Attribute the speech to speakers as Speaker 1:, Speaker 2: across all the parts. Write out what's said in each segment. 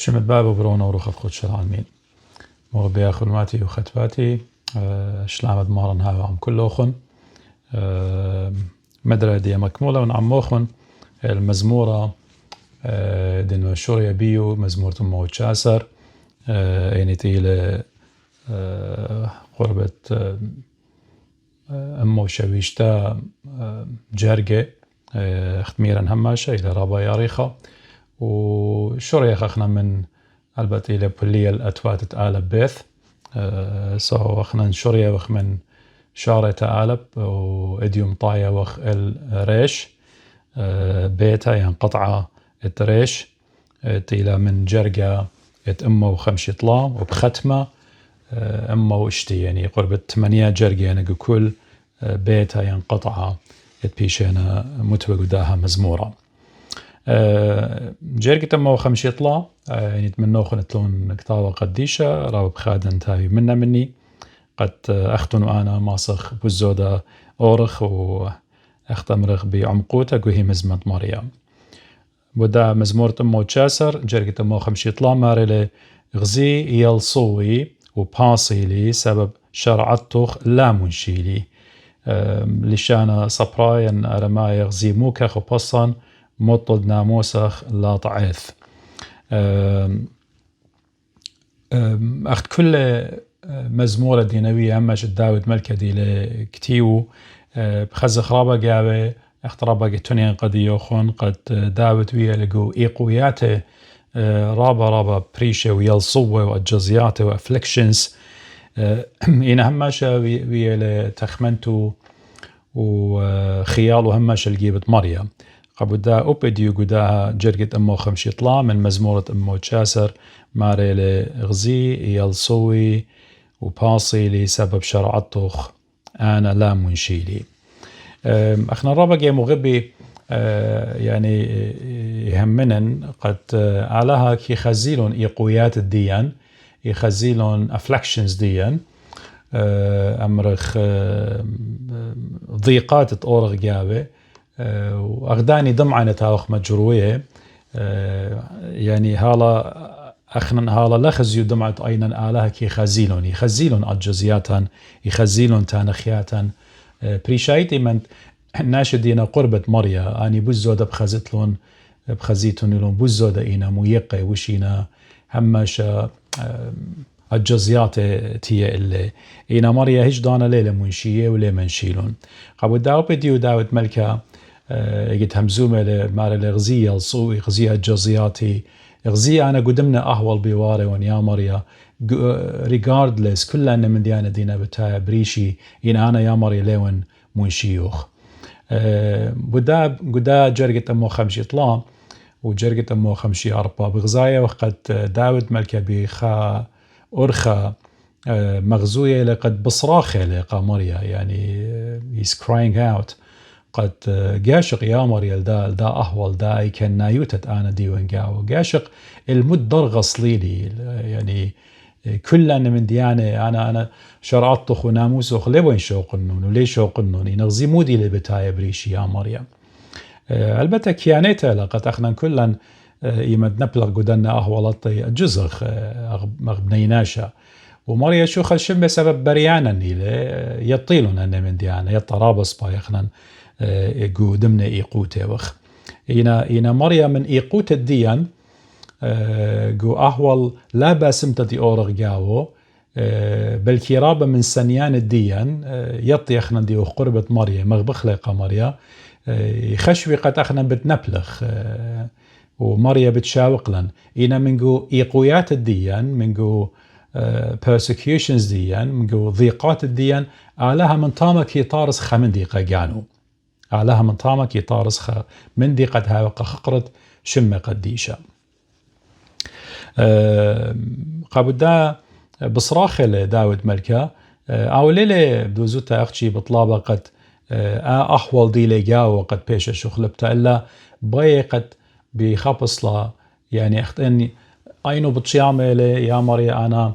Speaker 1: شمت بابو برونا وروخ خدش العالمين مربي خدماتي وختباتي شلامد مارن هاو عم كل أخن مدرة دي مكمولة ونعم أخن المزمورة دين شوريا بيو مزمورة أمو تشاسر يعني تيلة قربة أمو شويشتا جرقة اختميرا هماشة إلى رابا ياريخة وشوريا خخنا من البته إلى بلية الأتوات تآلب بيث سو أخنا شوريا وخ من شارة تآلب وإديوم طايا وخ الريش بيتا يعني قطعة الريش تيلا من جرقة أمو خمش يطلع وبختمة أمو اشتي يعني قرب 8 جرقة يعني كل بيتا يعني قطعة بيشينا متوى قداها مزمورة جرقة أمو خمش يطلع يعني تمنو خنتلون كتابة قديشة راو بخادن تاوي مني قد أختن أنا ماسخ بزودة أورخ وأختمرخ بعمقوتة قوهي مزمة مريم ودا مزمورة أمو تشاسر جرقة أمو خمش يطلع ماري غزي يلصوي وباصي لي سبب شرعتوخ لا منشيلي لشانا صبراين أرماي غزي موكخ وبصن مطلد ناموسخ لا طعيث أخت كل مزمورة دينوية أماش داود ملكة دي لكتيو بخزخ رابا قاوة أخت رابا قتونين قد يوخون قد داود ويا لقو إيقوياته رابا بريشة ويلصوة وأجزياته وأفليكشنز إنا هماشا ويا لتخمنتو وخياله هماشا الجيبة مريم قبدا أوبديو قداها جرقة أمو خمش يطلع من مزمورة أمو تشاسر ماري لغزي يلصوي وباصي لسبب شرعتوخ أنا لا منشيلي أخنا الرابق يا مغبي يعني يهمنن قد علىها كي خزيلون إيقويات الديان يخزيلون أفلكشنز ديان أمرخ ضيقات تطورغ جابه وأغداني دمعنا تاوخ مجروية يعني هالا أخنا هالا لخزيو دمعت أيضا آلها كي يخزيلون أجزياتا يخزيلون تانخياتا بريشايتي من ناشدين قربة مريا أني بزودة بخزيتلون بخزيتون لون بزودة إينا ميقة وشينا هماشا الجزيات تيه اللي إينا مريا هج دانا ليلة منشية ولا منشيلون قبل داو بديو داود ملكا يجد همزومة لماري الغزية الصوي غزية الجزياتي غزية أنا قدمنا أهوال بواري ونيا مريا regardless كلنا من ديانة دينا بتاع بريشي إن أنا يا مريا لون منشيوخ قدا جرقة أمو خمشي إطلاع وجرقة أمو خمشي أربا بغزايا وقت داود ملكا بخا أرخا مغزوية لقد بصراخة لقى مريا يعني he's crying out قد قاشق يا مريا دا أهول دا كان نايوتت أنا ديوان قاو قاشق المدر غصليلي يعني كلنا من ديانة أنا شرعتخ وناموسخ لوين شوقنون وليه شوقنون ينغزي مودي لبتايا بريشي يا مريم البته كيانيتا لقد أخنا كلنا يمد نبلغ قدنا أهولطي الجزخ مغبنيناشا ومريا شو خشم بسبب بريانا يطيلون أن من ديانة يطرابص بايخنا قدمنا إيقوته وخ إنا مريا من إيقوت الديان قو أهول لا باسمت دي أورغ جاو بل كرابة من سنيان الديان يطي أخنا دي قربة مريا مغبخ لقى مريا يخشوي قد أخنا بتنبلخ ومريا بتشاوق لن إنا منقو إيقويات الديان منقو persecutions ديان منقو ضيقات الديان آلها من طامك يطارس خمن ديقة قانو آلها من طامك يطارس من ديقة هاوقة خقرت شمة قديشة قابدا بصراخة لداود ملكا أو ليلة بدوزوتا أختشي بطلابة قد أحوال دي لقاو قد بيش شخلبتا إلا باي قد بخبص لا يعني أختني أينو بتشيامي يا مريا أنا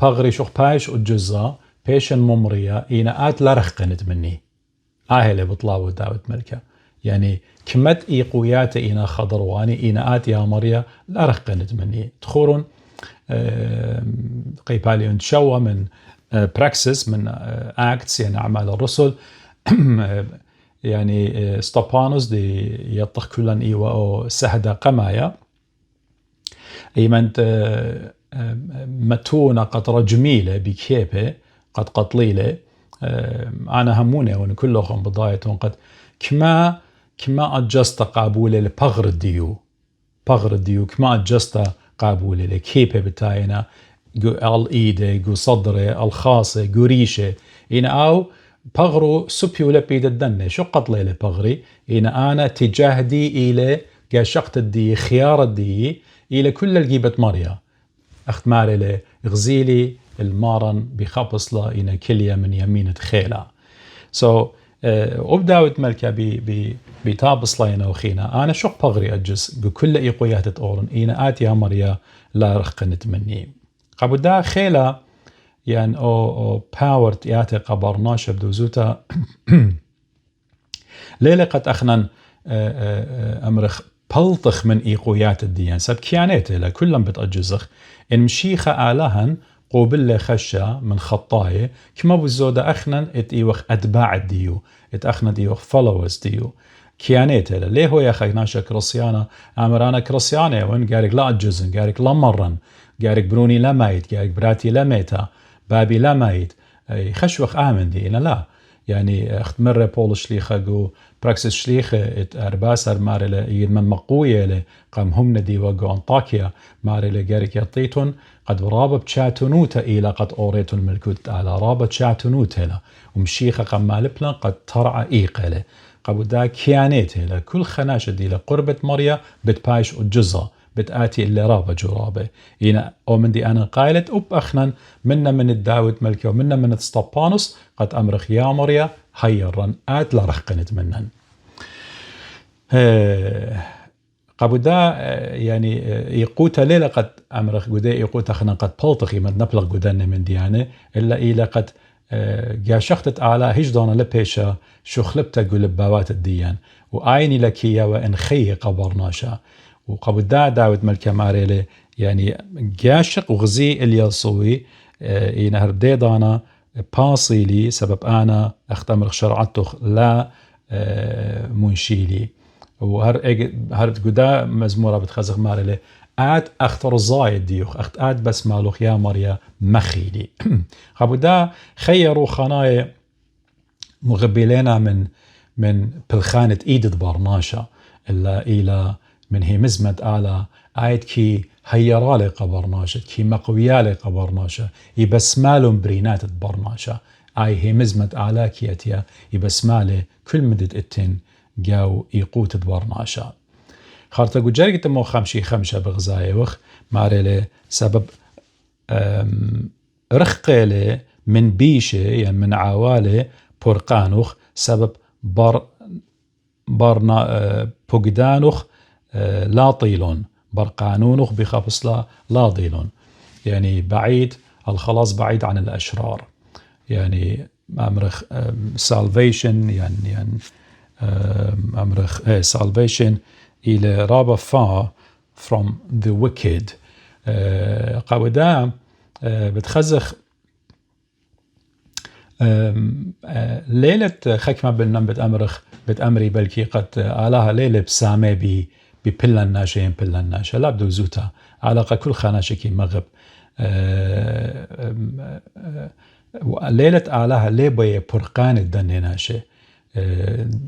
Speaker 1: بغري شخ بايش وجزا بيشن ممريا إينا آت لرخ قنت مني آهلة بطلابة داود ملكا يعني كمت إيقويات إينا خضرواني إينا آت يا مريا لا رخنت مني تخورون قيباليون تشوى من براكسس من اكتس يعني أعمال الرسل يعني ستابانوس دي يطخ كلن إيوة أو سهدة قمايا إيمانت متونة قطرة جميلة بكيبة قد قطليلة أنا همونة وإن كلهم بضايتهم قد كما أجست قابولة لبغر الديو كما أجست قابولة لكيبة بتاعنا الإيدة جو صدرة الخاصة جو ريشة إن أو بغرو سبيو لبيد الدنة شو قطلي لبغري إن أنا تجاهدي إلى قاشقت الدي خيار الدي إلى كل الجيبة مريا أخت ماري غزيلي المارن بخبص لا إن كلية من يمين خيلة أبداوت ملكة بتابص لا ينوخينا أنا شق بغري أجس بكل إيقويات تقولن إن آتيها مريا لا رخنت مني قبل دا خيلة يعني أو باور تياتي قبرناش بدوزوتا ليلة قد أخنن أمرخ بلطخ من إيقويات الديان سب كيانيته لكلهم بتأجزخ إن مشيخة آلهن قوبل خشة من خطاية كما بزودة أخنن إيوخ أتباع الديو أخنن إيوخ followers ديو كيانيته ليه هو يا أخي ناشا كريسيانا أمرانا كريسيانا وين قارك لا أجزن قارك لا مرن قارك بروني لا مايت قارك براتي لا ميتا بابي لا مايت خشوخ آمن دي إنا لا يعني أخت مرة بول شليخة جو براكسس شليخة أرباسر مارلة يدمن مقوية له قام هم ندي وقو أنطاكيا مارلة قارك يطيتون قد رابط شاتنوتا إلى قد أوريتون ملكوت على رابط شاتنوتا له ومشيخة قام مالبلا قد ترعى إيقة له قبل دا كيانيته له كل خناشة دي لقربة مريا بتبايش الجزة بتآتي اللي رابة جرابة إنا أو من دي أنا قايلت أب أخنا منا من الداود ملكي ومنا من الستابانوس قد أمرخ يا مريا هيرن آت لرخقنت منن قبل دا يعني يقوت ليلة قد أمرخ قدا يقوت أخنا قد بلطخي من نبلغ قدان من ديانة إلا إلا قد جاشختت على هجدان لبيشا شو خلبتا قلب باوات الديان وآيني لكيا وإن خي قبرناشا وقبل دا داود ملكة ماريلي يعني جاشق وغزي اليصوي ينهر ديدانا باصيلي سبب أنا أختمر شرعتك لا منشيلي وهر قدا مزمورة بتخزق ماريلي آد أختر زايد ديوخ آد بس مالوخ يا مريا مخيلي قبل دا خيروا خنايا مغبلينا من بلخانة إيدة برناشا إلا إلى من هي مزمت آلا آيد كي هيرالي قبرناشا كي مقويالي قبرناشا يبسمالهم برينات برناشا آي هي مزمت آلا كي أتيا يبسمالي كل مدد اتن جاو يقوت برناشا خارتا قجاري مو خمشة بغزايا وخ ماريلي سبب رخقيلي من بيشة يعني من عوالي بورقانوخ سبب بوغدانوخ لا طيلون برقانونوخ بخبص لا ضيلون يعني بعيد الخلاص بعيد عن الأشرار يعني أمرخ salvation يعني أمرخ salvation إلى رابا far from the wicked قاودا بتخزخ ليلة خكمة بالنم بتأمري بلكي قد آلها ليلة بسامي ببلن ناشين بلن ناشا لا بدو زوتا علاقة كل خاناشكي مغب ليلة آلها ليباية برقان الدن ناشا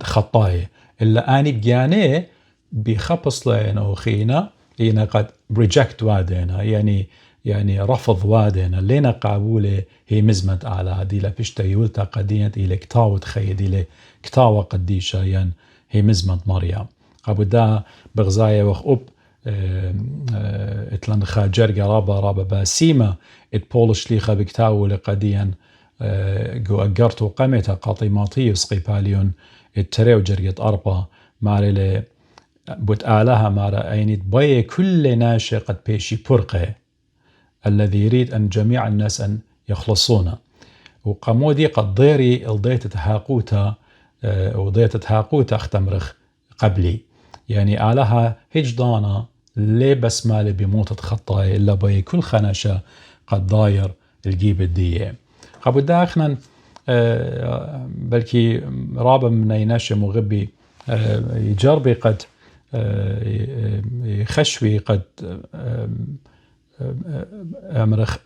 Speaker 1: خطاية إلا آني بجاني بخبص لنا أخينا إينا قد reject وادينا يعني رفض وادينا لنا قابولة هي مزمت على هذه لبشتا يولتا قدينة إلى كتاوة خيد إلى كتاوة قديشة يعني هي مزمت مريم قبل دا بغزايا وخ اتلان خاجر رابا باسيمة اتبولش ليخا بكتاوة لقديا جو أقرتو قمتا قاطيماطيوس قيباليون اتريو جريت أربا ماري بوت آلها مارا أينيت باي كل ناشي قد بيشي برقه الذي يريد أن جميع الناس أن يخلصون وقامودي قد ضيري الضيت تهاقوتا وضيت تهاقوتا اختمرخ قبلي يعني آلها هيج دانا لي بس مالي بموت خطاي إلا بي كل خناشة قد داير الجيب الدية قبل داخنا بلكي رابا من يناشي مغبي يجربي قد يخشوي قد أمرخ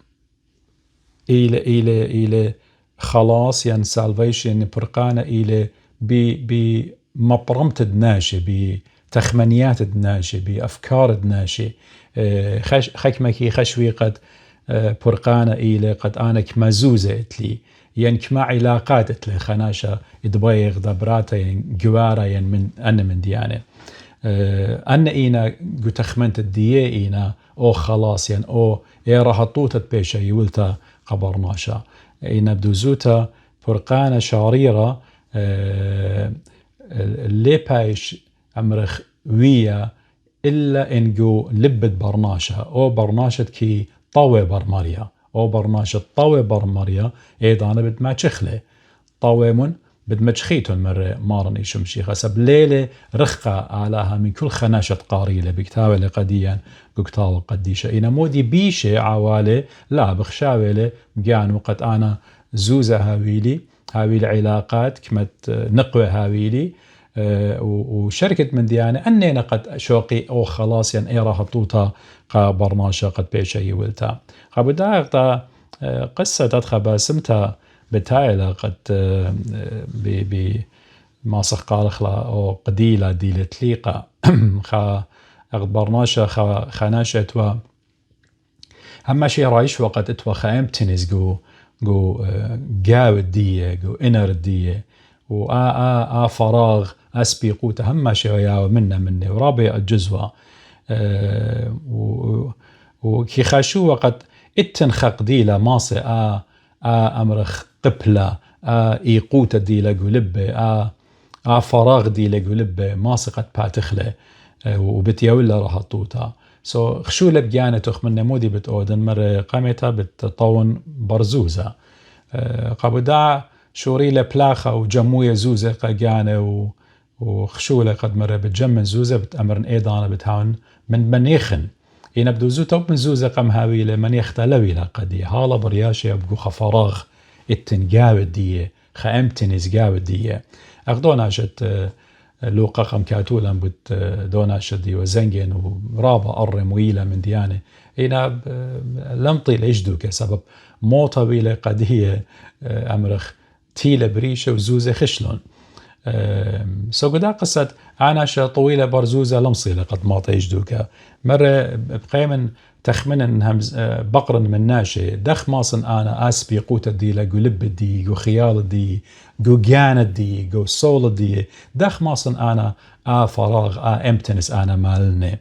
Speaker 1: إلى خلاص يعني salvation برقانة إلى بمبرمت دناشي بتخمنيات دناشي بأفكار دناشي خكمكي خشوي قد برقانة إلى قد آنك مزوزة إتلي يعني كما علاقات إتلي خناشة إدبايغ دبراتا يعني جوارا يعني من ديانة أن إينا جو تخمنت الدية إينا أو خلاص يعني أو إيرا هطوتة بيشا يولتا قبرناشا إينا بدوزوتا فرقانة شاريرة اللي بايش أمرخ ويا إلا إنجو لبت برناشا أو برناشة كي طوي برماريا أو برناشة طوي برماريا إيضانا بد ما تشخله طوي من بد ما تشخيتون مرة مارن إيشو مشيخة سب ليلة رخقة علىها من كل خناشة قاريلة بكتاوة لقديا بكتاوة قديشة إنا مودي بيشة عوالي لا بخشاوة بجان وقت أنا زوزة هاويلي علاقات كمت نقوة هاويلي وشركة من ديانة أنينا قد شوقي أو خلاص يعني إيرا هطوطة برناشة قد بيشة يولتا قبدا قصة تدخل باسمتا بتايلة قد ما سقال خلا أو قديلة ديلة تليقة خا برناشة خناشة توا هم شيء رايش وقت اتوا خايم تنس جو جاو الدية جو إنر الدية فراغ أسبيقوته هم شيء ياو منه ورابع الجزوة وكي خاشو وقت اتنخق ديلة ماصي أمرخ قبلة إيقوت ديلة قلبة فراغ ديلة قلبة ماصي قد باتخلة وبتيولا راح طوتا خشو لبجانة تخمن نمودي بتأودن مرة قامتها بتطون برزوزة قابدا شوري لبلاخة وجموية زوزة قاقانة وخشولة قد مرة بتجمن زوزة بتأمرن إيضانا بتهاون من منيخن ينبدو زوتا ومن زوزة قم هاويلة منيخ تلويلة قدية هالا برياشة يبقو خفراغ التنقاو الدية خامتن إزقاو الدية أخدونا شت لوقا قم كاتولا بت دونا شدي وزنجن ورابا أرم ويلة من ديانة هنا لم طيل إجدو كسبب موطة ويلة قدية أمرخ تيلة بريشة وزوزة خشلون قدا قصة عناشة طويلة برزوزة لمصيلة قد ما تيجدوك مرة بقيمن تخمن انهم بقرن من ناشي دخ ماصن انا اسبي قوت دي لقو لب دي جو خيال دي جو جان دي جو صول دي دخ ماصن انا فراغ امتنس انا مالني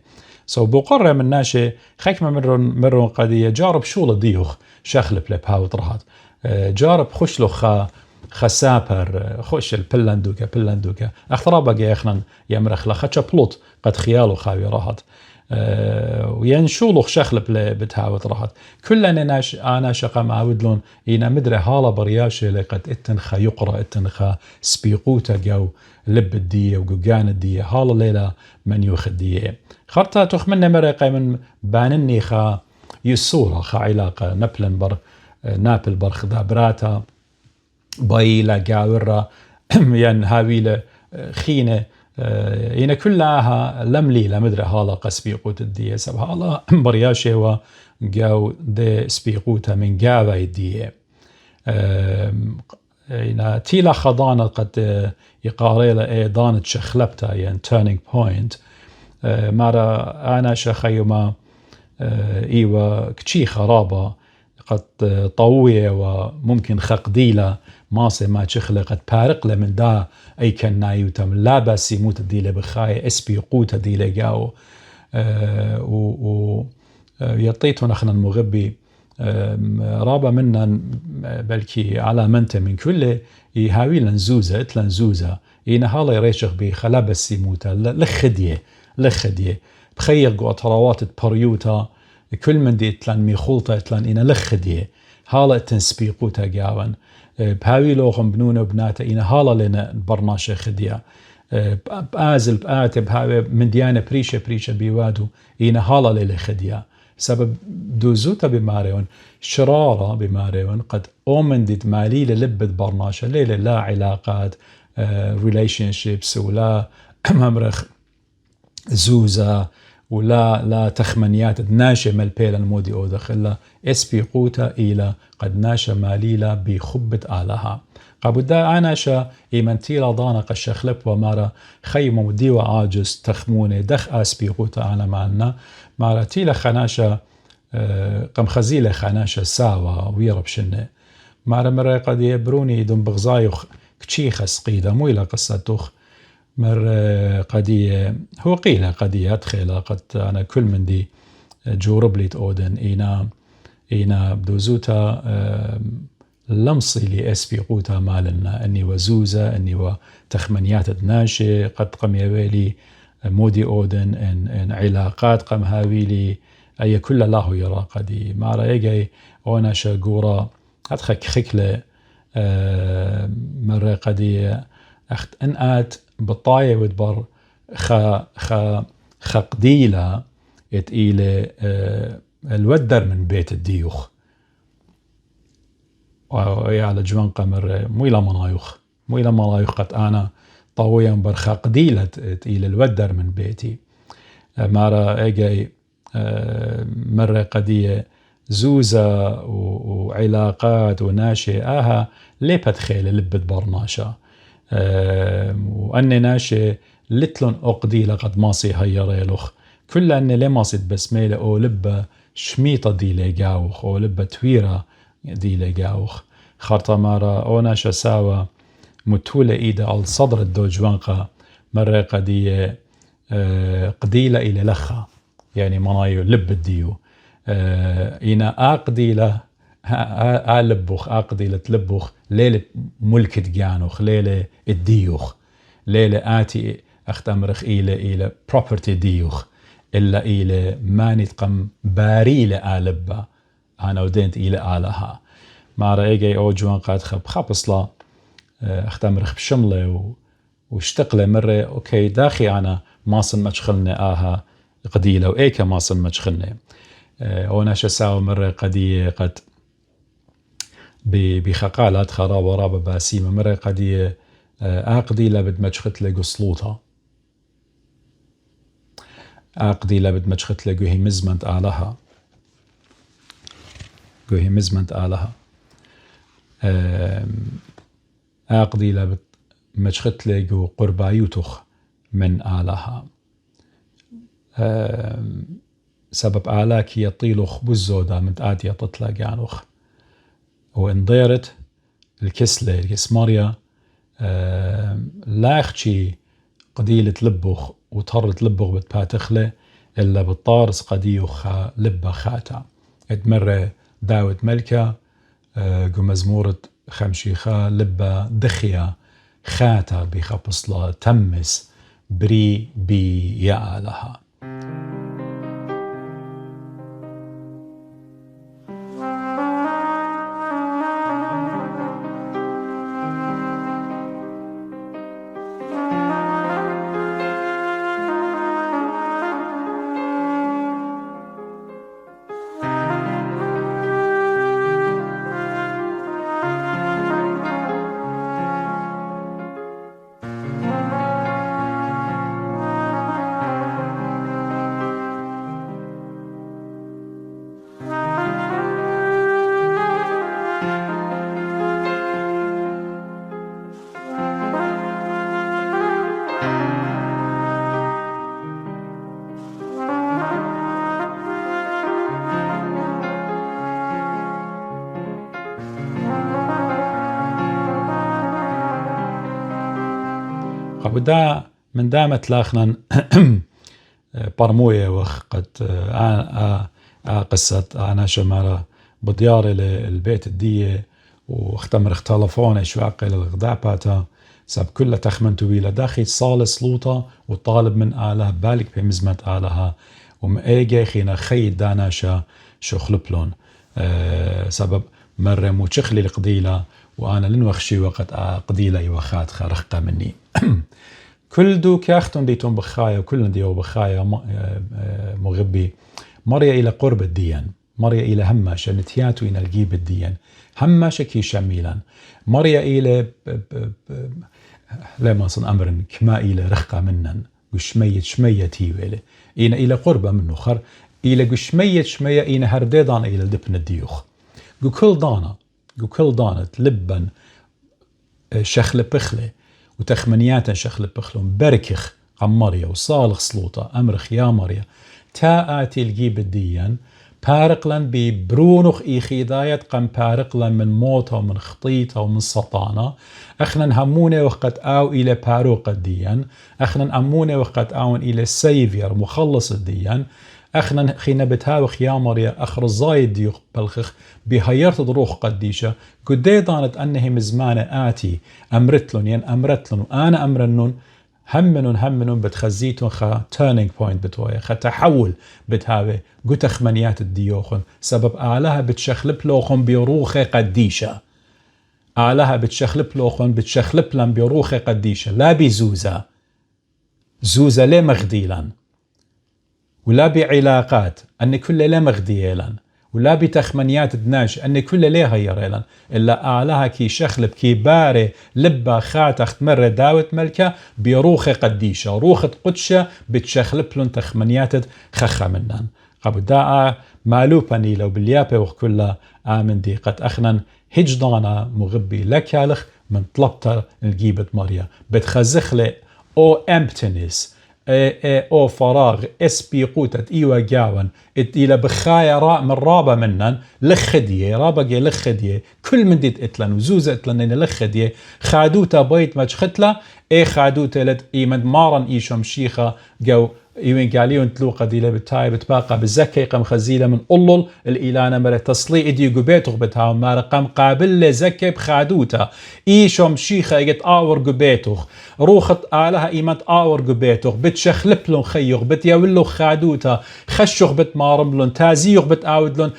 Speaker 1: بقرر من ناشي خيكما مرون قضية جارب شول ديوخ شخل بلب هاوت رهات جارب خشلو خسابر خوش البلندوكا اخترابا جايخنا يمرخ لخاتشا بلوت قد خيالو خاوي راحت وينشولو شخل بتهاوت راحت كلنا انا شقا معودلون اينا مدري حالا برياشي لقد اتنخا يقرا اتنخا سبيقوتا جو لب الدية وجوجان الدية حالا ليلة من يوخ الدية خرطا تخمنا مرقا من بانني خا يسورا خا علاقة نابل برخدا براتا بايلة جاورة يعني هاويلة خينة إن كلها لمليلة مدري هالا قسبيقوت الدية سب هالا برياشي وجاو دي سبيقوتها من جاوة الدية إن تيلا خضانة قد يقاريلا إيضان تشخلبتا يعني turning point مرة أنا شخيما إيوة كتشي خرابة قد طوية وممكن خقديلة ماسة ما تشخلة قد بارق من دا أي كان نايوتا من لا بس يموت ديلة بخاية اسبي قوتا ديلة جاو يطيتون أخنا المغبي رابا منا بلكي على منته من كل يهاوي لنزوزة إينا هالا يريشخ بخلا بس يموتا لخدية بخير قوة رواتت بريوتا كل من دي تلان ميخولتا تلان إنا لخدية هالا تنسبيقوتا جاوان بهاوي لوغم بنونا وبناتا إنا هالا لنا برناشة خدية بآزل بآتب من ديانة بريشة بيوادو إينا هالا ليلة خديا سبب دوزوتا بماريون شرارة بماريون قد أومندت مالي للبت برناشة ليلة لا علاقات relationships ولا ممرخ زوزة ولا تخمنيات ناشة مالبيلا المودي أودخ إلا اسبي قوتا إلى قد ناشة ماليلا بخبة آلها قابودا عناشا إيمانتيلا ضانا قشخلب ومارا خيمة وديوة عاجز تخموني دخ اسبي قوتا أنا معنا مارا تيلا خناشا قم خزيلة خناشا ساوا ويرب شنة مارا مرة قد يبروني دم بغزايخ كتشيخة سقيدة مو إلى قصتوخ مر قدية هو قيلة قدية أدخل قد أنا كل من دي جوربليت أودن إينا بدوزوتا لمصي لي أسبي قوتا مالنا أني وزوزة أني وتخمنيات دناشي قد قم يبالي مودي أودن إن علاقات قم هاويلي أي كل الله يرى قدي ما رأيجي وانا شاقورا أدخك خكلة مرة قدية أخت أنقات بطاية ودبر خقديلة يتقيلة الودر من بيت الديوخ ويعلى جوان قمر مويلة منايوخ قد أنا طاوية برخقديلة تقيلة الودر من بيتي مرة أجي مرة قدية زوزة وعلاقات وناشئة ليه بتخيل لبت برناشا وأني ناشي لتلون أقدي لقد ماسي هيريلوخ كل أني ليه ماسي بسميلة أو لبة شميطة دي لقاوخ أو لبة تويرة دي لقاوخ خارطة مرة أو ناشا ساوى متولة إيدا على صدر الدوجوانقة مرة قدية قديلة إلى لخا يعني منايو لب الديو إنا أقديلة ألبخ أقديلة تلبخ ليلة ملكة جانوخ ليلة الديوخ ليلة آتي أختمرخ إلى property ديوخ إلا إلى ما نتقم باريلة آلبة أنا ودنت إلى آلها ما رأيجي أو جوان قاد خبصلا أختمرخ بشملة واشتقله مرة أوكي داخي أنا ماصن مشخلنا آها قديلة وإيكا ماصن مشخلنا أو ناشا ساو مرة قدية قد بخقالات خراب ورابة باسيمة مرة قدية قديلة بدمجخت لقو سلوطة قديلة بدمجخت لقو هي مزمنت آلها قديلة بدمجخت لقو قربايوتخ من آلها سبب آلاك يطيلوخ بزودة من آتي تطلع جانوخ وإن ضيرت الكسلة الكسماريا لا أختي قديلة لبخ وطرت لبخ بتباتخله إلا بالطارس قديوخ لبا خاتا اتمر داود ملكة قو مزمورة خمشيخا لبا دخيا خاتا بخبصلا تمس بري بي يعالها ودا من دامت لاخنا برموية وقد قصة أنا شمارة بدياري للبيت الدية واختمر اختلفوني شو عقل الغداء باتا ساب كل تخمن تويلة داخل صالة سلوطة وطالب من آلها بالك بمزمت آلها ومأيجي خينا خيد داناشا شو خلبلون سبب مرة موشخلي القديلة وأنا لنوخشي وقت قديلة يوخات خرخة مني كل دو كاختن ديتون بخايا وكل ديو بخايا مغبي مريا إلى قرب الديان مريا إلى هماشة نتياتو إلى الجيب الديان هماشة كي شميلا مريا إلى لما صن أمر كما إلى رخقة منن وشمية تيويلة إلى قربة منه خر إلى شمية إلى هرديدان إلى دبن الديوخ كل دانا لبن شخل بخلة وتخمنيات شخل بخلة بركخ عم مريا وصالح سلوطة أمرخ يا مريا تاءاتي الجيب الديان بارقلا ببرونخ إيخيداية قم بارقلا من موتها ومن خطيتها ومن سطانة اخنا نهمونه وقت آو إلى باروق الديان اخنا نأمونه وقت آون إلى سيفير مخلص الديان اخنا خينا بتاوخ يا مريا اخر الزايد ديوخ بلخخ بهيرت دروخ قديشة قدي ضانت انه مزمانة آتي امرتلن ين امرتلن وانا امرنن همنن بتخزيتون خا turning point بتويا خا تحول بتهاوي قد اخمنيات الديوخن سبب اعلاها بتشخلب لوخن بروخ قديشة اعلاها بتشخلب لوخن بتشخلب لن بروخ قديشة لا زوزة ليه مغديلا ولا بعلاقات أن كل لا مغديلا ولا بتخمنيات دناش أن كل لا هيريلا إلا أعلاها كي شخلب كي باري لبا خاتخت مرة داوت ملكة بروخ قديشة روخة قدشة بتشخلب لن تخمنيات خخة منن قبل داء مالوباني لو باليابة وكلها آمن دي قد أخنا هجدانا مغبي لكالخ من طلبتر الجيبة مريا بتخزخلي أو emptiness او فراغ اسبيقوتت ايوا جاون الى بخايا راء من رابا منن لخديه رابا لخديه كل من ديت اتلن وزوزه اتلن لخديه خادوتا بيت مجختلا خادوتا لت ايمد مارن ايشم شيخه جو ايوين قاليون تلوقه دي لبتاي بتباقى بزكي قم خزيله من قلل الإلانة مر تصلي ادي قبيتو بتها ما رقم قابل زكي بخادوتا ايشم شيخه يجت اور قبيتو روخت آلها ايمت اور قبيتو بتشخلب لون خيوغ بتيولو خادوتا خشوغ بتمارملون تازيوغ بتاودلون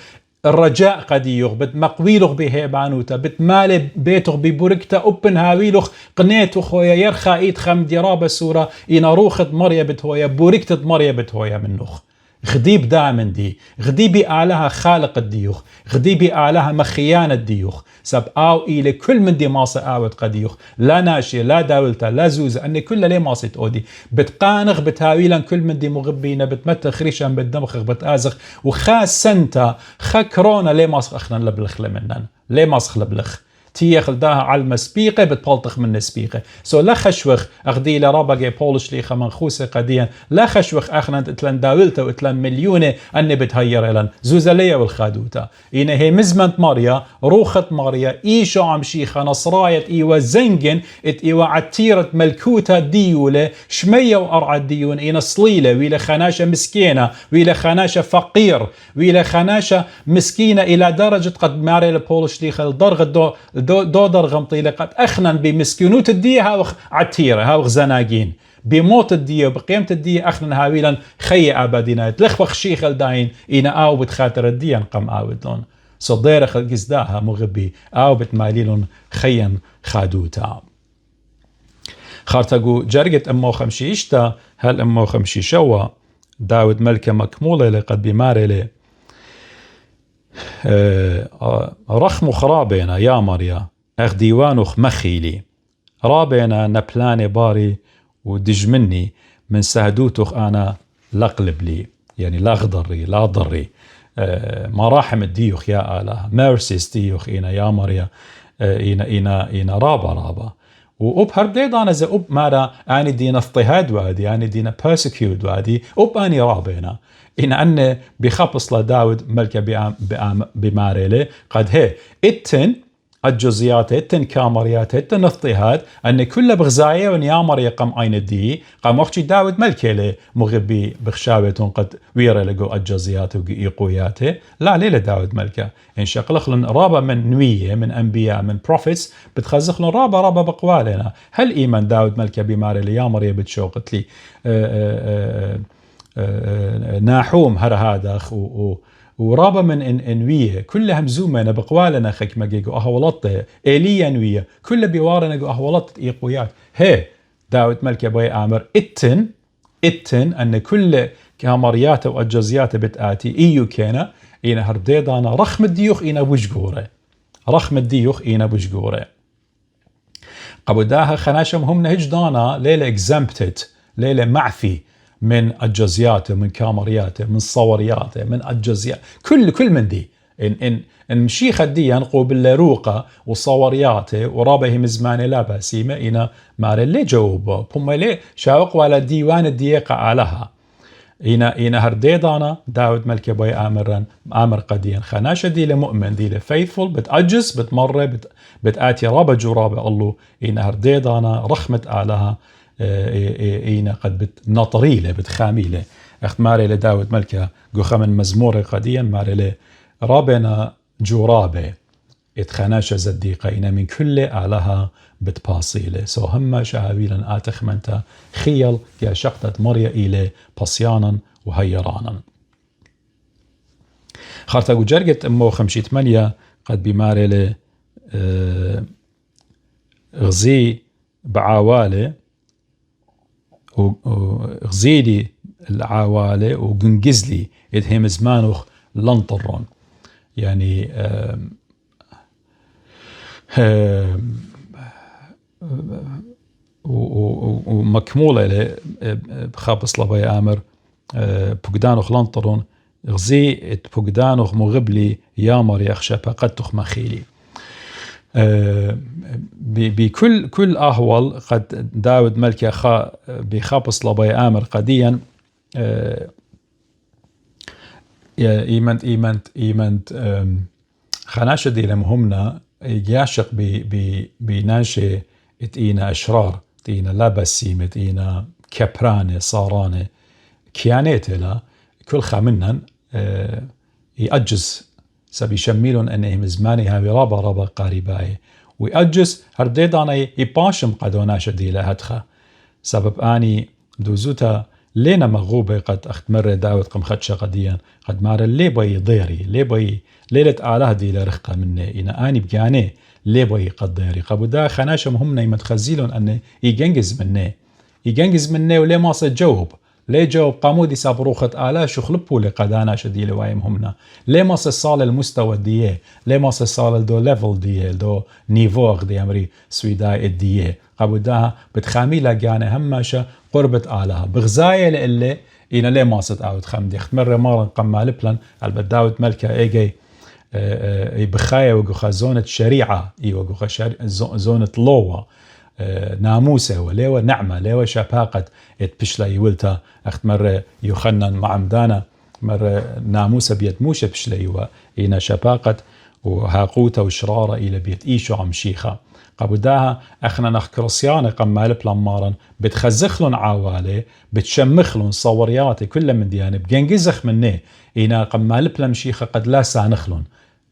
Speaker 1: الرجاء قديوغ بتمقويلوغ بهيبانوتا بتمالي بيتوغ ببوركتا اوبن هاويلوغ قنيتو خويا يرخا ايد خم ديرابة سورة اينا روخت مريا بتهويا بوركتت مريا بتهويا منوخ غديب دامن دي غديبي اعلاها خالق الديوخ غديبي اعلاها مخيان الديوخ سب او الى كل من دي ماصي اوت قديوخ لا ناشي لا داولتا لا زوز ان كل لي ماصي اودي بتقانغ بتاويلا كل من دي مغبينا بتمت خريشا بتدمخ بتازخ وخاس سنتا خكرونا لي ماسخ اخنا لبلخ لمنن لي ماسخ لبلخ تي خلداها على المسبيقة بتبلطخ من السبيقة لا خشوخ أخدي لرابقة بولش ليخا منخوصة قديا لا خشوخ أخنا اتلان داولتا واتلان مليونة أني بتهير إلان زوزالية والخادوتا إنا هي مزمنت ماريا روخت ماريا إيشو عم شيخة نصراية إيوا زنجن إيوا عتيرة ملكوتا ديولة شمية وأرعى الديون إينا صليلة ويلا خناشة مسكينة ويلا خناشة فقير ويلا خناشة مسكينة إلى درجة قد ماري لبولش ليخا الدرغة دو درغم طيلة قد أخنا بمسكينوت الدية هاوخ عتيرة هاوخ زناقين بموت الدية وبقيمة الدية أخنا هاويلا خي أبادينا تلخوخ شيخ الداين إنا آو بتخاطر الدية نقم آودلون صديرخ القزداها مغبي آو بتماليلون خيا خادوتا خارتقو جرقت أمو خمشي إشتا هل أمو خمشي شوا داود ملكة مكمولة لقد بماري رخم خرابينا يا مريا اخ ديوانوخ مخيلي رابينا نبلاني باري ودجمني من سهدوتوخ انا لقلب لي يعني لا غضري لا ضري مراحم الديوخ يا آله ميرسيس ديوخ إنا يا مريا إنا رابا وأب ديد أنا زي أب ماذا أني دينا اضطهاد وادي أني دينا persecute وادي أب أني رابينا إن أن بخبص لداود ملكة بماريلي قد هي إتن الجزيات إتن كامريات إتن اضطهاد أن كل بغزاية ونيامر يقام عين الدي قام وقتي داود ملكة مغبي بخشاوة قد ويرى لقو الجزيات ويقوياته لا ليلة داود ملكة إن شقلخلن رابا من نوية من أنبياء من بروفيتس بتخزخلن رابا بقوالنا هل إيمان داود ملكة بماريلي يامر يبتشوقت لي ناحوم هر هذا ورابا من انويه كلها مزومه بقوالنا خك ما جيجو اهولطه اليه انويه كل بيوارنا جو اهولطه ايقويات هي داود ملكي بوي آمر اتن أن كل كامريات وأجزيات بتآتي إيو كينا إينا هرديدانا رخم الديوخ إينا بوشقورة قبوداها خناشم هم نهجدانا ليلة exempted ليلة معفي من أجزياته من كامرياته من صورياته من أجزيات كل من دي إن مشيخة دي ينقو بالروقة وصورياته ورابه مزمانة لا باسيمة إنا مار اللي جاوبه بهم لي شاوق ولا ديوان الديقة علىها إنا هرديدانا داود ملكي بوي آمر قديا خناشة دي لمؤمن دي لفيثفul بتأجز بتمر بتآتي رابة جرابة الله إنا هرديدانا رحمة علىها إينا قد بتنطريله بتخاميله اخت ماري لداود ملكة قوخة من مزمور قديا ماري ل رابنا جرابة اتخناشة زديقة إنا من كل أعلها بتباصيله سو هم شعبيلا آتخمنتا خيل يا شقطة مريا إلي بصيانا وهيرانا خارتا جرقت أمو 5 قد بماري ل غزي بعوالي وغزيلي العوالي وقنقزلي إدهم زمانوخ لنطرون يعني ومكمولة بخابص لبي آمر بقدانوخ لنطرون غزي بقدانوخ مغبلي يامر يخشى قدتخ مخيلي بكل أهوال قد داود ملكي بخابص لبي آمر قديا إيمنت خناشة دي لمهمنا يعشق بناشي اتينا أشرار اتينا لابسيم اتينا كبرانة صارانة كيانات لا كل خامنن يأجز سبي شميلون أنهم زماني هاوي رابا قارباي ويأجز هرديدانا يباشم قدوناشة دي لهدخة سبب آني دوزوتا لينا مغوبة قد أخت مرة داود قم خدشة قديا قد مار اللي بي ضيري لي بي ليلة آله دي لرخة مني إنا آني بجاني لي بي قد ضيري قبودا خناشة مهمنا يمتخزيلون أني يجنجز مني ولي ما سجوب لي جاوب قامودي سابروخة آله شخلبو لقدانا شدي لوايم همنا لي ما سصال المستوى ديه لي ما سصال دو ليفل ديه دو نيفوغ دي أمري سويداي الديه قبوداها بتخامي لقاني هماشة قربة آلها بغزاية لإلي إنا ليه ماسد آود خمدي اختمر مارا قمال بلان البت داود ملكة إيجي بخاية وقوخة زونة شريعة وقوخة زونة لوة ناموسة وليوة نعمة ليوة شباقة اتبشلا يولتا اختمر يخنن معمدانا مر ناموسة بيت موشة بشلا يوا إنا شباقة وهاقوتا وشرارة إلى بيت إيشو عمشيخة قبوداها اخنا نخ كرسيانة قمال بلمارن بتخزخلن عوالي بتشمخلن صورياتي كل من ديانة بجنجزخ مني إنا قمال بلمشيخة قد لا سانخلن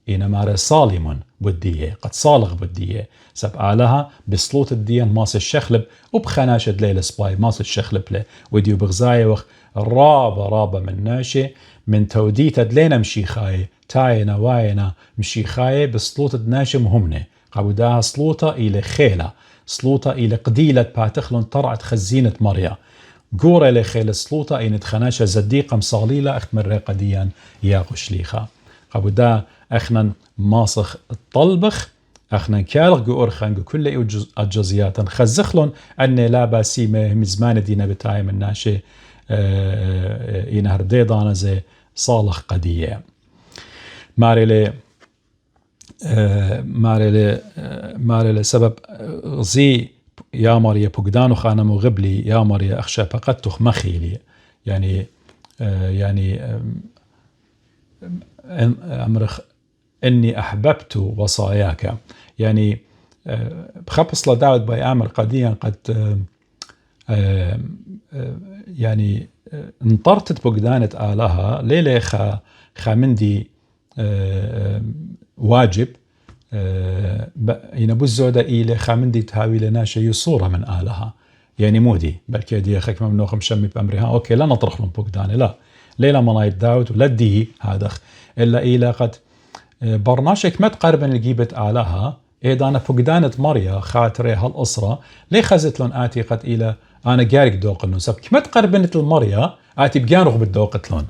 Speaker 1: إنا ماري صالمون بديه قد صالغ بديه سب آلها بسلوط الدين ماس الشخلب وبخناشة ليل سباي ماس الشخلب له وديو بغزاية وخ رابة من ناشي من توديت دلينا مشيخاي تاينا واينا مشيخاي بسلوط الناشي مهمني قبوداها سلوطة إلى خيلة سلوطة إلى قديلة باتخلن طرعت خزينة مريا قورة إلى خيلة سلوطة إن تخناشة زديقة مصاليلة أخت مرة قديا ياقو شليخة قبوداها أخنا ماسخ الطلبخ أخنا كالغ قورخن كل أجزيات خزخلن أن لا باسيمة مزمان دينا بتاعي من ناشي إنهر ديدانا زي صالح قدية ماري سبب زي يا ماريا بقدانو خانا مغبلي يا ماريا أخشى بقدتخ مخيلي يعني أمرخ إني أحببت وصاياك يعني بخبص لداود باي آمر قديا قد يعني انطرتت بقدانة آلها ليلة خامندي واجب ينبو الزودة إلي خامندي تهاوي لنا شيء صورة من آلها يعني مودي بلكي دي أخيك ممنوخ مشمي بأمرها أوكي لا نطرح لهم بقدانة لا ليلة منايت داود ولا دي هذا إلا إلى قد برناشك ما تقربن الجيبة آلها إيضا فقدانة مريا خاطري هالأسرة ليه خزت لهم آتي قد إلى أنا جارك دوق لهم سب كمت قربنت المريا آتي بجانوغ بالدوقت لهم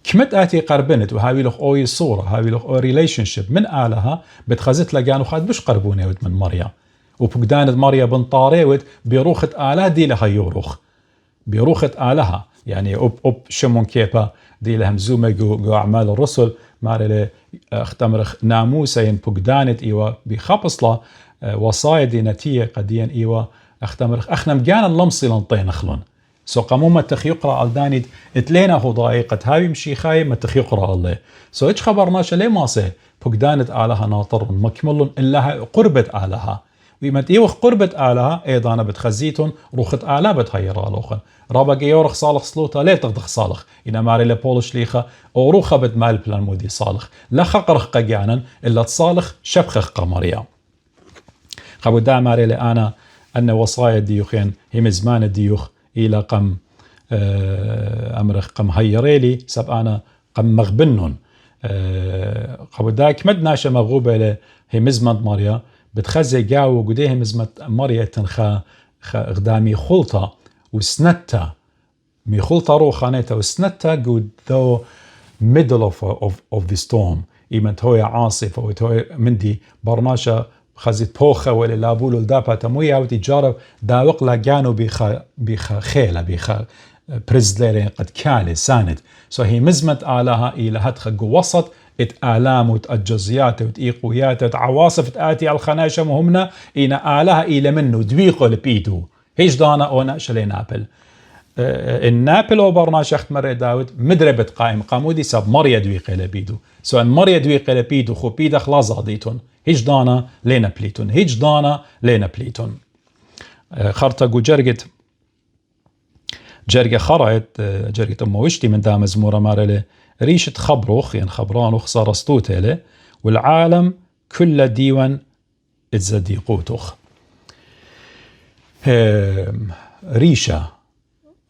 Speaker 1: كمت آتي قربنت وهاوي لخ أوي صورة هاوي لخ أوي ريليشن شيب من آلها بتخزت لجانو خاد بش قربوني من مريا وفقدانة مريا بن طاريوت بيروخت آلها دي لها يوروخ بيروخت آلها يعني أب شمون كيبا دي لهم زومة جو أعمال الرسل مارلي اختمرخ ناموسين فقدانت إيوا بخبصلة وصايا دينتية قديا إيوا اختمرخ اخنم جانا اللمصي لنطين اخلون سو قاموما تخيقرا الدانيد اتلينا هو ضايقة هاوي مشي خايم ما تخيقرا الله سو ايش خبرناش ليه ماسي فقدانت آلها ناطر مكمل إلا قربت آلها ويمت إيوخ قربت آلها أيضا بتخزيتون روخت آلا بتهيرا لوخن رابق يورخ صالح صلوتا ليه تغدخ صالح إنا ماري لبولش ليخا أو روخا بدمال بلان مودي صالح لا خقرخ قجانا إلا تصالح شبخخ قمريا قبل دا ماري لأنا أن وصايا ديوخين هم زمان الديوخ إلى قم أمرخ قم هيريلي سب أنا قم مغبنون قبل دا كمد ناشا مغوبة له هم زمان مريا بتخزي جاو قديهم زمت مريا تنخا غدامي خلطة وسنتا مي خلطة روخانيتا وسنتا قد ذو middle of the storm إيمنت هوي عاصف أو هوي مندي برناشا خزيت بوخة ولا لابولو الدابا تمويا وتجارب داوق لا جانو بيخا خيلة بيخا برزليرين قد كالي ساند سو هي مزمت آلها إلى هتخ وسط آلام وتأجزيات وتإيقويات وتعواصف تآتي على الخناشة مهمنا إنا آلها إلى منه دويقو لبيدو هيش دانا أو نأشلي نابل النابل أو برناش أخت مرة داود مدربة قائم قامودي ساب مريا دويقة لبيدو سواء مريا دويقة لبيدو خو بيدا خلاص عضيتون هيش دانا لينا بليتون هيش دانا لينا بليتون خرطة جرجة خرعت جرجة أموشتي من دام زمورة مارلي ريشة خبروخ يعني خبرانوخ صار استوتيلي والعالم كل ديوان اتزديقوتوخ ريشة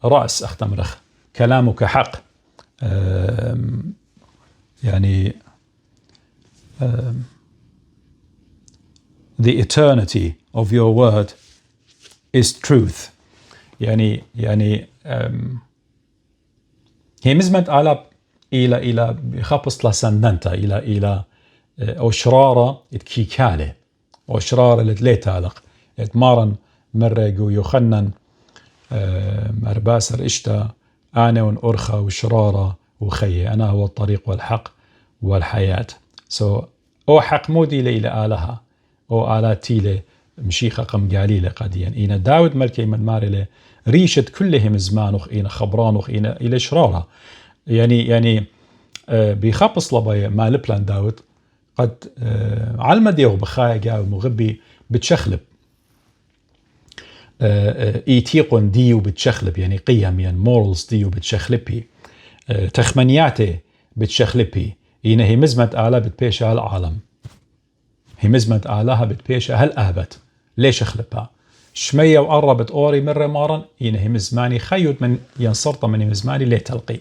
Speaker 1: رأس أختمرخ كلامك حق يعني the eternity of your word is truth يعني هي مزمت آلاب إلى بخبص لسندنتا إلى أشرارة كيكالة أشرارة اللي تالق اتمارن مرة يخنن مرباسر إشتا أنا ونأرخى وشرارة وخي أنا هو الطريق والحق والحياة أو حق مودي إلى آلها أو آلاتي له مشيخة قم قاليلة قديا إنا داود ملكي من مارلة ريشة كلهم زمانوخ إنا خبرانوخ إنا إلى شرارة يعني بيخبص لبايا ما لبلان داود قد علم ديو بخايا جاو مغبي بتشخلب ايتيقون ديو بتشخلب يعني قيم يعني مورلز ديو بتشخلبي تخمنياتي بتشخلبي إنا هي مزمت آلة بتبيشها العالم هي مزمت آلها بتبيشها هالأهبت ليش اخلبها شمية وقربت أوري مرة مارن إنا هي مزماني خيوت من ينصرط من مزماني ليه تلقي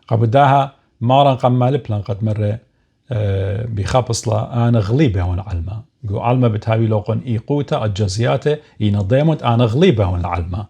Speaker 1: قبداها مارن قمال بلان قد مرة بخبص لا أنا غليبة هون علمة جو علمة بتهاوي لوقن إيقوتا الجزياتة ينضيمت أنا غليبة هون العلمة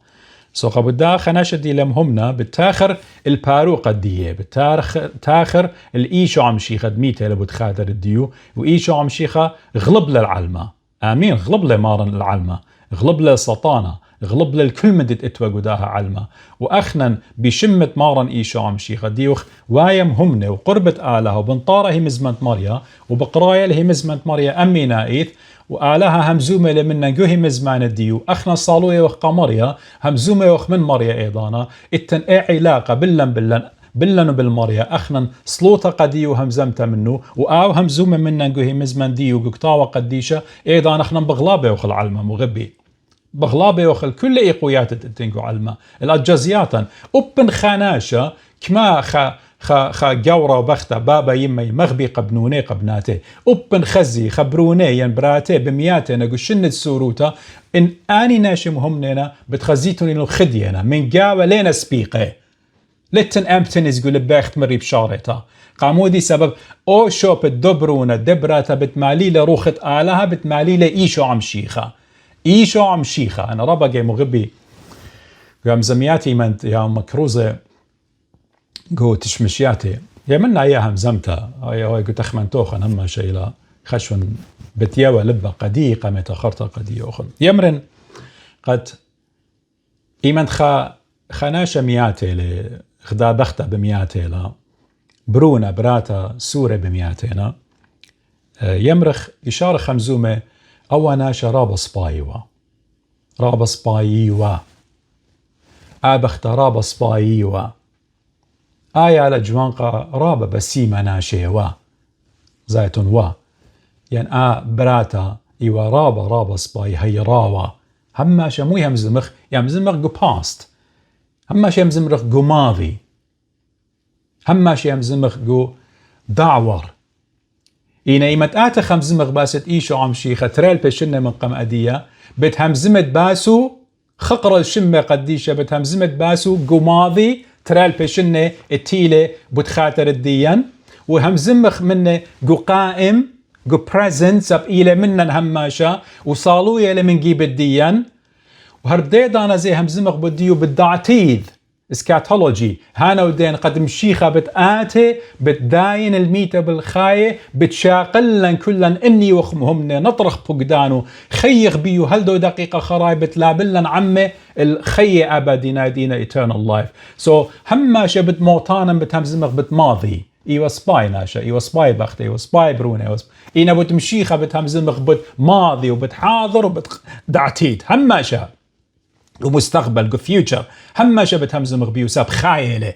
Speaker 1: سو قبداها خناشدي لمهمنا بتاخر البارو قدية بتاخر الإيشو عمشي خدميته لبتخادر الديو وإيشو عمشيخة غلب للعلمة آمين غلب لمارن العلمة غلب للسطانة غلب للكل مدت اتوى قداها علمة وأخنا بشمة مارن إيشو عمشي خديوخ وايم همنة وقربت آلها وبنطارة هي مزمنت مريا وبقرايا هي مزمنت مريا أمي نايث وآلها همزومة لمنا جو هي مزمان الديو أخنا صالوية وخ قمريا همزومة وخ من مريا أيضانا اتن علاقة بلن بالمريا أخنا صلوطة قديو همزمت منه وآو همزومة منا جو هي مزمان ديو قطاوة قديشة أيضا أخنا بغلابة وخ العلمة مغبي بغلابة وخل كل إيقويات تنقو علمة الأجازياتا أبن خاناشة كما خا جورة وبختة بابا يمي مغبي قبنوني قبناته أبن خزي خبروني ينبراته بمياته نقو شنة سوروتا إن آني ناشم همنينا بتخزيتوني الخدينا من جاوة لينا سبيقه لتن أمتنز قول باخت مري بشارتا قامودي سبب او شو بتدبرونا دبرة بتمالي لروخة آلها بتمالي لإيشو عم شيخة إيشو عم شيخة. أنا ربا جاي مغبي قام زمياتي من يا مكروزة قو تشمشياتي يمنا إياها مزمتها قلت أخمن توخن هما شيلا خشون بتياوى لبا قدي قامت أخرتها قدي أخن يمرن قد إيمان خناشة مياتي لخدا بختا بمياتي لا برونا براتا سورة بمياتينا يمرخ إشارة خمزومة أوانا شراب سبايوا راب سبايوا آبخت راب سبايوا آية على جوانقا راب بسيمة ناشيوا زايتون وا يعني براتا إيوا راب سباي هي راوا هما شمو يمزمخ جو باست هما يمزمخ جو ماضي هما يمزمخ جو دعور إينا إيمت آتا خمزمخ باست إيشو عم شيخة تريل بشنة من قم أدية بتهمزمت باسو خقر الشمة قديشة بتهمزمت باسو جو ماضي تريل بشنة التيلة بتخاتر الديان وهمزمخ منه جو قائم جو present سب إيلة منن هماشا وصالو يلي من جيب الديان وهرديدانا زي همزمخ بديو بالدعتيذ اسكاتولوجي هانا ودين قد مشيخة بتآتي بتداين الميتة بالخاية بتشاقلن كلن إني وخمهمنا نطرخ بقدانو خيخ بيو هلدو دقيقة خراي بتلابلن عمي الخية أبدي نادينا eternal life so هما شبت موتانا بتهمزمخ بتماضي إيوا سباي ناشا إيوا سباي بخت إيوا سباي برونة إينا بتمشيخة بتهمزمخ بتماضي وبتحاضر وبتدعتيد هما شا ومستقبل جو فيوتشر هما شبت همزمخ بيو ساب خايلة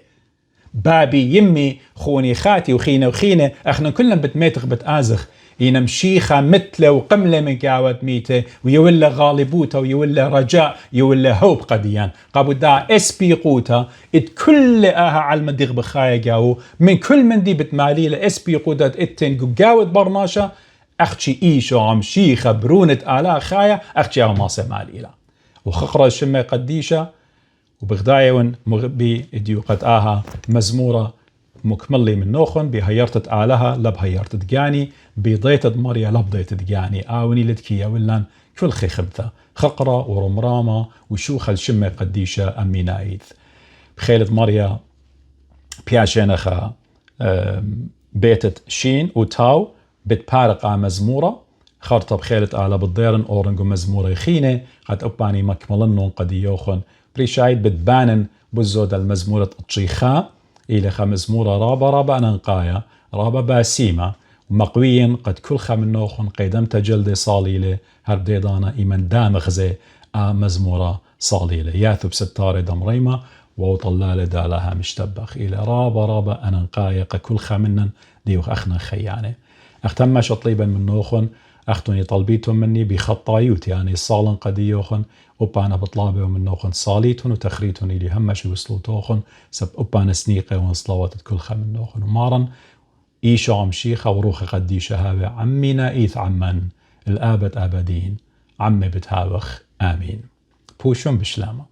Speaker 1: بابي يمي خوني خاتي وخينة احنا كلنا بتميتخ بتآزخ إينا مشيخة متلة وقملة من قاوات ميتة ويولا غالبوتا ويولا رجاء يولا هوب قديان قابو دا اسبي قوتا ات كل آها على المديغ بخايا قاو من كل من دي بتمالي لاسبي قوتا اتن قو قاوت برناشا اختشي ايشو عم شيخة برونة آلا خايا اختشي او ماسة مالي لا وخقرة الشمة قديشة وبغدايون مغبي اديو قد آها مزمورة مكملي من نوخن بهيرتت آلها لبهيرتت جاني بضيتت مريا لبضيتت جاني آوني لدكيا ولان كل خي خبثة خقرة ورمرامة وشوخ الشمة قديشة أمي نايث بخيلة مريا بياشينخا بيتت شين وتاو بتبارق مزمورة خرطة بخيلة آلا بالضيرن أورنجو مزمورة يخينة قد أباني مكملنون قد يوخن بريشايد بتبانن بزود المزمورة الطشيخاء إلى مزمورة رابا ننقايا رابا باسيمة ومقويا قد كل خمنوخن قيدمت جلد صاليلة هرديدانا إيمن دامخزي مزمورة صاليلة ياثب ستار دمريمة وطلال دالها مشتبخ إلى رابا أننقايا كل خمنن ديوخ أخنا خيانة أختمش طيبا من نوخن أختوني طلبيتهم مني بخطايوت يعني صالن قديوخن أبانا بطلابه ومن نوخن صاليتون وتخريتون إلي همش وصلوا توخن سب أبانا سنيقة ونصلوات كل خمن نوخن ومارن إيشو عم شيخة وروخة قديشة هاوي عمينا إيث عمان الآبد آبدين عمي بتهاوخ آمين بوشون بشلامة.